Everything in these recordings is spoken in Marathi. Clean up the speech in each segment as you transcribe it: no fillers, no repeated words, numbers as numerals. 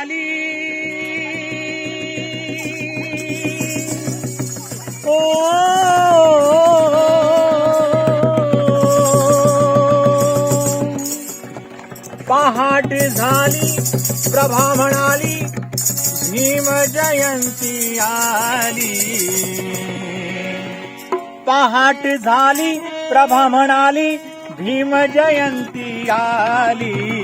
झाली ओ पहाट झाली प्रभा म्हणाली भीम जयंती आली पहाट झाली प्रभा म्हणाली भीम जयंती आली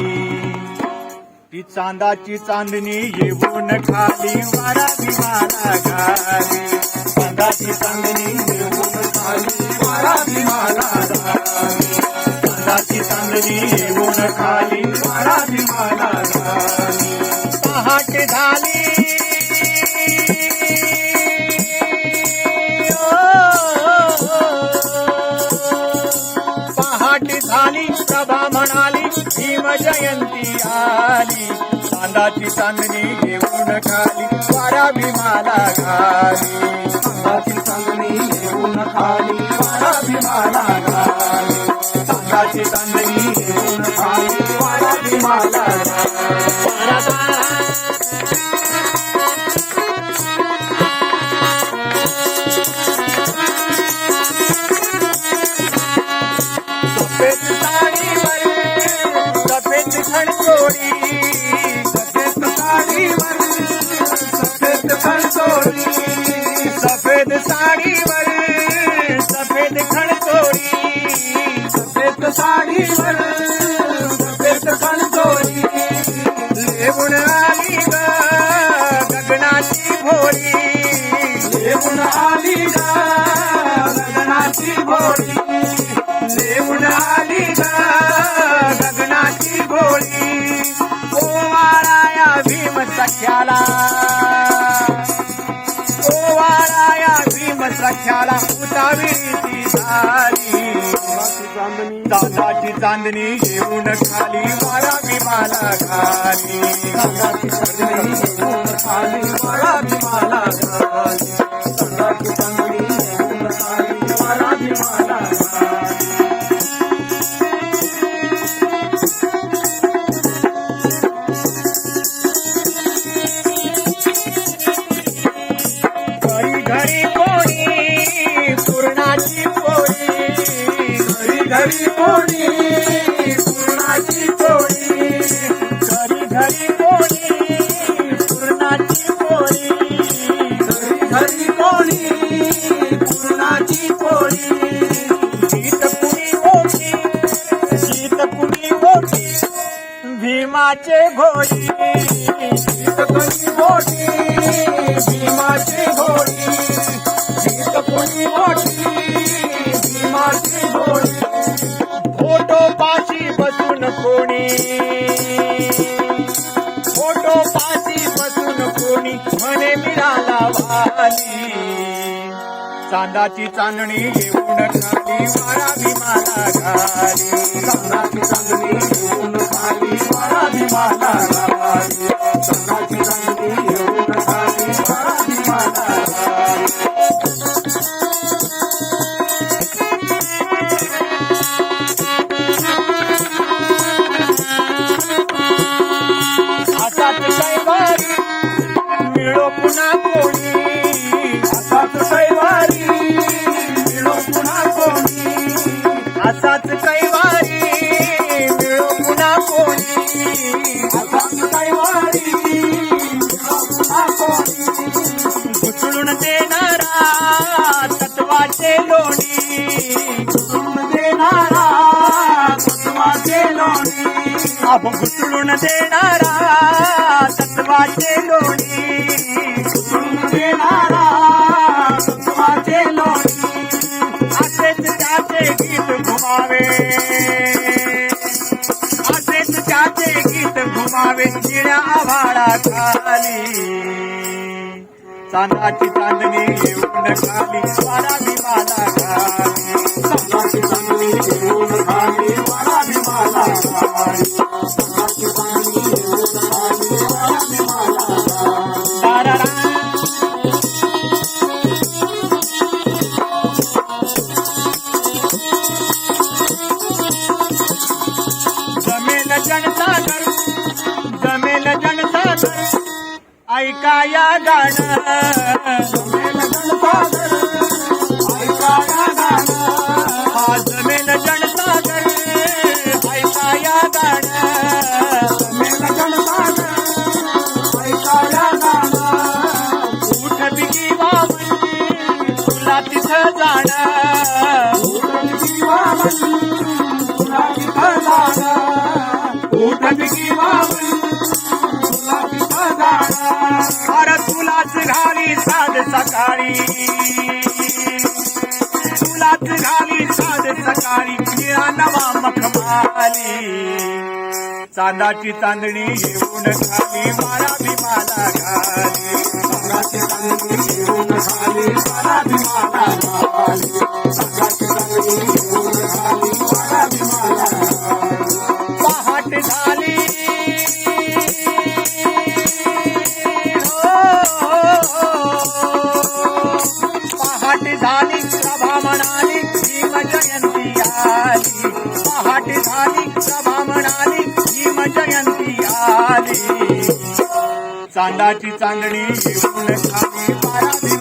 ती चांदाची चांदणी येऊन खाली वारा भीमाला घाली चांदाची चांदणी येऊन खाली वारा भीमाला घाली चांदाची चांदणी येऊन खाली वारा भीमाला घाली पहाट झाली झाली प्रभा म्हणाली भीम जयंती आली चांदाची चांदणी घेऊन खाली वारा भीमाला घाली चांदाची चांदणी घेऊन खाली वारा भीमाला घाली चांदाची चांदणी घेऊन खाली वारा भीमाला सफेद साडीवर सफेद खणसोडी सफेद साडीवर सफेद खणसोडी सफेद साडीवर सफेद खणसोडी सफेद साडीवर सफेद खणसोडी लेवून आली ग गगनाची भोळी लेवून आली ग गगनाची भोळी लेवून आली ग गगनाची भोळी ओवाळाया भीम सख्याला ओवाळाया भीम सख्याला उताविळीची झाली चांदाची चांदणी घेऊन खाली वारा भीमाला घाली चांदाची चांदणी घेऊन खाली वारा भीमाला घाली चांदाची चांदणी घेऊन खाली वारा भीमाला घाली घरी कोणी पूर्णाची पोळी घरी कोणी पूर्णाची पोळी घरी घरी कोणी पूर्णाची पोळी घरी कोणी पूर्णाची पोळी गीत कुणी ओळखी गीत कुणी ओळखी भीमाचे घोडी गीत कुणी ओळखी भीमाचे घोडी गीत कुणी ओळखी भीमाची घोडी फोटो पाशी बसून कोणी फोटो पाशी बसून कोणी म्हणे मिळाला वाली चांदाची चांदणी घेऊन खाली वारा भीमाला घाली चांदाची चांदणी घेऊन खाली वारा भीमाला घाली चांदाची चांदणी घेऊन खाली वारा भीमाला घाली असाच कैवारी मिळो पुन्हा कोणी असाच कैवारी मिळो पुन्हा कोणी असाच कैवारी मिळो पुन्हा कोणी असाच कैवारी मिळो पुन्हा कोणी घुसळून देणारा तत्वाचे लोणी घुसळून देणारा तत्वाचे लोणी आपण घुसळून देणारा तत्वाचे लोणी घुसळून देणारा तत्वाचे लोणी असेच त्याचे गीत घुमावे असेच त्याचे गीत घुमावे निळ्या आभाळा खाली चांदाची चांदणी येऊन खाली वारा भीमाला घाली चांदाची चांदणी येऊन खाली वारा भीमाला घाली चांदाची चांदणी येऊन खाली वारा भीमाला घाली जमेल जनसागर ऐका या गाणं जमेल जनसागर ऐका या गाणं हा जमेल जनसागर ऐका या गाणं जमेल जनसागर ऐका या गाणं उठ बिगी वावली तुला तिथं जाणं उठ बिगी वावली तुला तिथं जाणं उठ बिगी वावली तुला तिथं जाणं अरे तुलाच घाली साध सकाळी तुलाच घाली साध सकाळी निळा नवा मखमाली चांदाची चांदणी येऊन खाली मारा भीमाला घाली चांदाची चांदणी येऊन खाली मारा भीमाला घाली चांदाची चांदणी येऊन खाली मारा भीमाला घाली पहाट झाली पहाट झाली सभा म्हणाली भीम जयंती आली पहाट झाली सभा म्हणाली भीम जयंती आली चांदाची चांदणी येऊन खाली मारा